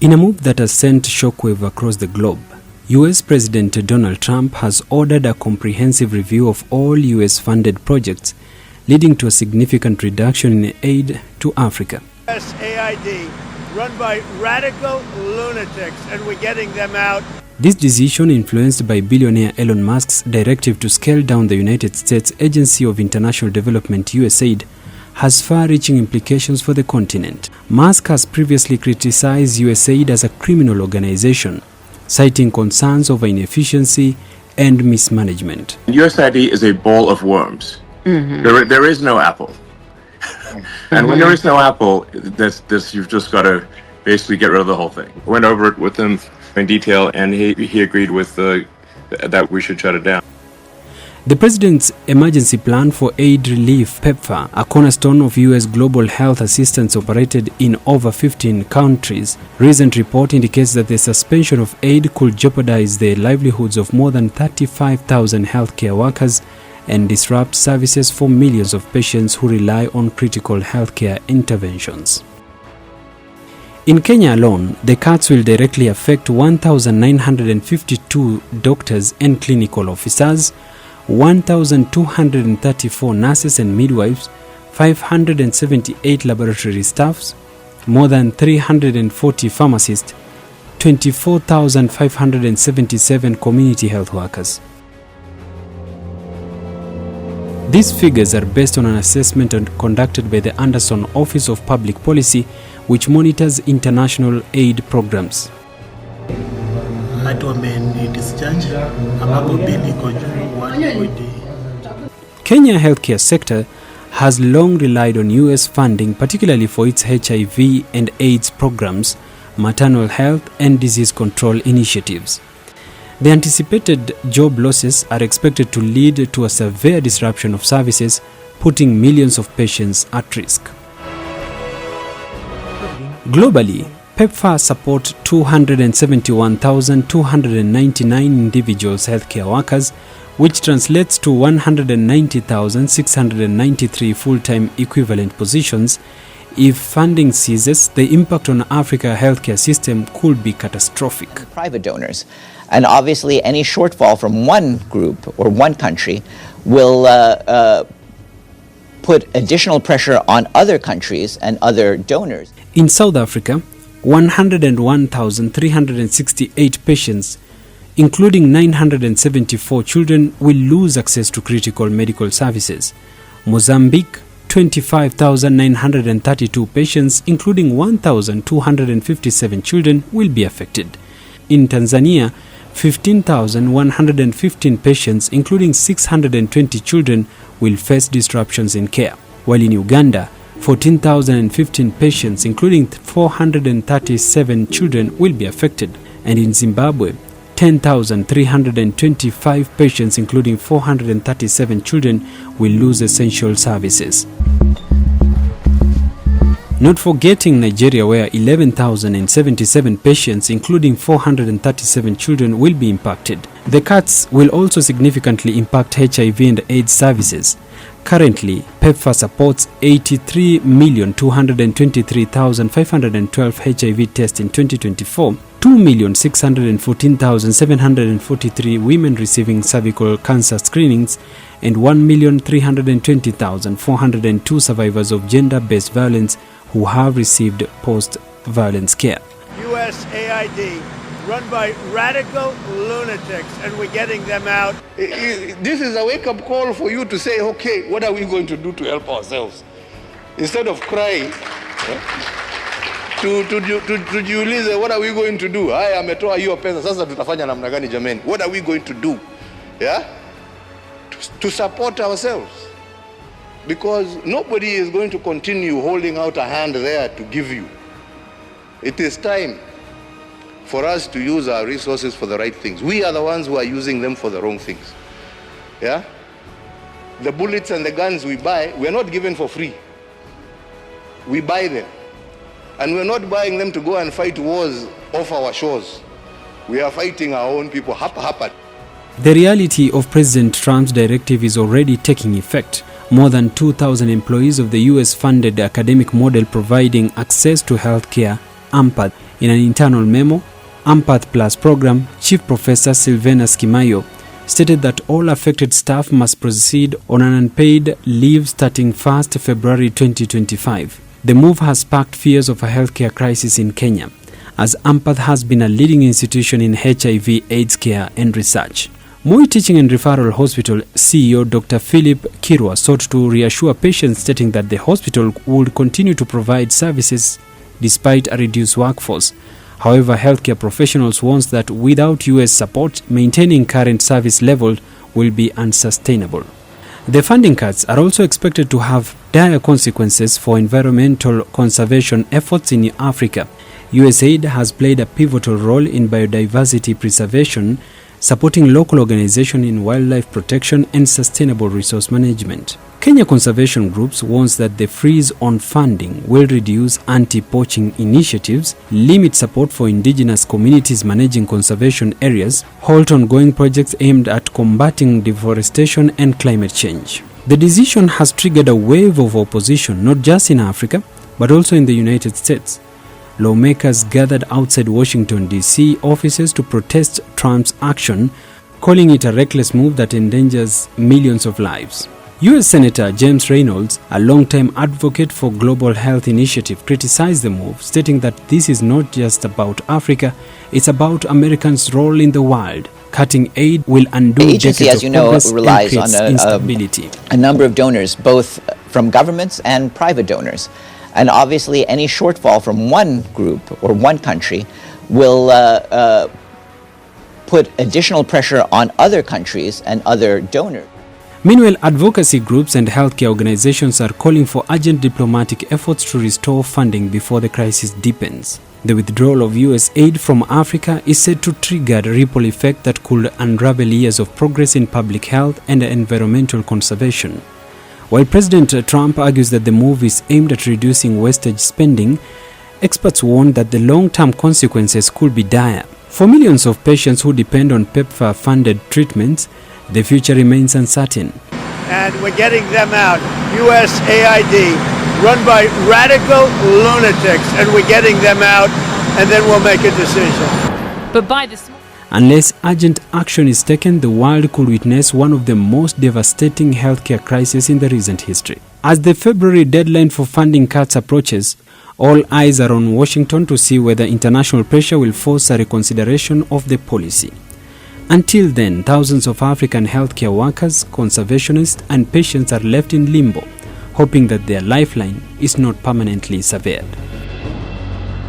In a move that has sent shockwave across the globe, US President Donald Trump has ordered a comprehensive review of all US-funded projects, leading to a significant reduction in aid to Africa. USAID, run by radical lunatics, and we're getting them out. This decision, influenced by billionaire Elon Musk's directive to scale down the United States Agency of International Development USAID, has far-reaching implications for the continent. Musk has previously criticized USAID as a criminal organization, citing concerns over inefficiency and mismanagement. USAID is a bowl of worms. There is no apple. And when there is no apple, you've just got to basically get rid of the whole thing. Went over it with him in detail, and he agreed with that we should shut it down. The President's Emergency Plan for Aid Relief, PEPFAR, a cornerstone of U.S. global health assistance operated in over 15 countries, recent report indicates that the suspension of aid could jeopardize the livelihoods of more than 35,000 healthcare workers and disrupt services for millions of patients who rely on critical healthcare interventions. In Kenya alone, the cuts will directly affect 1,952 doctors and clinical officers, 1,234 nurses and midwives, 578 laboratory staffs, more than 340 pharmacists, 24,577 community health workers. These figures are based on an assessment conducted by the Anderson Office of Public Policy, which monitors international aid programs. Kenya healthcare sector has long relied on US funding, particularly for its HIV and AIDS programs, maternal health and disease control initiatives. The anticipated job losses are expected to lead to a severe disruption of services, putting millions of patients at risk. Globally, PEPFAR support 271,299 individuals healthcare workers, which translates to 190,693 full-time equivalent positions. If funding ceases, the impact on Africa's healthcare system could be catastrophic. Private donors. And obviously any shortfall from one group or one country will put additional pressure on other countries and other donors. In South Africa, 101,368 patients, including 974 children, will lose access to critical medical services. Mozambique, 25,932 patients, including 1,257 children, will be affected. In Tanzania, 15,115 patients, including 620 children, will face disruptions in care, while in Uganda, 14,015 patients, including 437 children, will be affected, and in Zimbabwe, 10,325 patients, including 437 children, will lose essential services. Not forgetting Nigeria, where 11,077 patients, including 437 children, will be impacted. The cuts will also significantly impact HIV and AIDS services. Currently, PEPFAR supports 83,223,512 HIV tests in 2024, 2,614,743 women receiving cervical cancer screenings, and 1,320,402 survivors of gender-based violence who have received post-violence care. USAID, run by radical lunatics, and we're getting them out. This is a wake-up call for you to say, okay, what are we going to do to help ourselves? Instead of crying, tujiulize, what are we going to do? Haya ametoa hiyo pesa, sasa tutafanya namna gani jameni? What are we going to do? Yeah? To support ourselves. Because nobody is going to continue holding out a hand there to give you. It is time for us to use our resources for the right things. We are the ones who are using them for the wrong things. Yeah? The bullets and the guns we buy, we are not given for free. We buy them. And we're not buying them to go and fight wars off our shores. We are fighting our own people. Hapa. The reality of President Trump's directive is already taking effect. More than 2,000 employees of the US-funded academic model providing access to healthcare, AMPA, In an internal memo, Ampath Plus program Chief Professor Silvena Skimayo stated that all affected staff must proceed on an unpaid leave starting 1st February 2025. The move has sparked fears of a healthcare crisis in Kenya, as Ampath has been a leading institution in HIV/AIDS care and research. Moi Teaching and Referral Hospital CEO Dr. Philip Kirwa sought to reassure patients, stating that the hospital would continue to provide services despite a reduced workforce. However, healthcare professionals warn that without US support, maintaining current service level will be unsustainable. The funding cuts are also expected to have dire consequences for environmental conservation efforts in Africa. USAID has played a pivotal role in biodiversity preservation, supporting local organizations in wildlife protection and sustainable resource management. Kenya conservation groups warns that the freeze on funding will reduce anti-poaching initiatives, limit support for indigenous communities managing conservation areas, halt ongoing projects aimed at combating deforestation and climate change. The decision has triggered a wave of opposition not just in Africa, but also in the United States. Lawmakers gathered outside Washington, D.C. offices to protest Trump's action, calling it a reckless move that endangers millions of lives. U.S. Senator James Reynolds, a longtime advocate for Global Health Initiative, criticized the move, stating that this is not just about Africa, it's about Americans' role in the world. Cutting aid will undo the agency, decades as you of know, progress relies and on instability. A number of donors, both from governments and private donors. And obviously, any shortfall from one group or one country will put additional pressure on other countries and other donors. Meanwhile, advocacy groups and healthcare organizations are calling for urgent diplomatic efforts to restore funding before the crisis deepens. The withdrawal of US aid from Africa is said to trigger a ripple effect that could unravel years of progress in public health and environmental conservation. While President Trump argues that the move is aimed at reducing wastage spending, experts warn that the long-term consequences could be dire. For millions of patients who depend on PEPFAR-funded treatments, the future remains uncertain. And we're getting them out. USAID, run by radical lunatics, and we're getting them out, and then we'll make a decision. But by this... Unless urgent action is taken, the world could witness one of the most devastating healthcare crises in the recent history. As the February deadline for funding cuts approaches, all eyes are on Washington to see whether international pressure will force a reconsideration of the policy. Until then, thousands of African healthcare workers, conservationists, and patients are left in limbo, hoping that their lifeline is not permanently severed.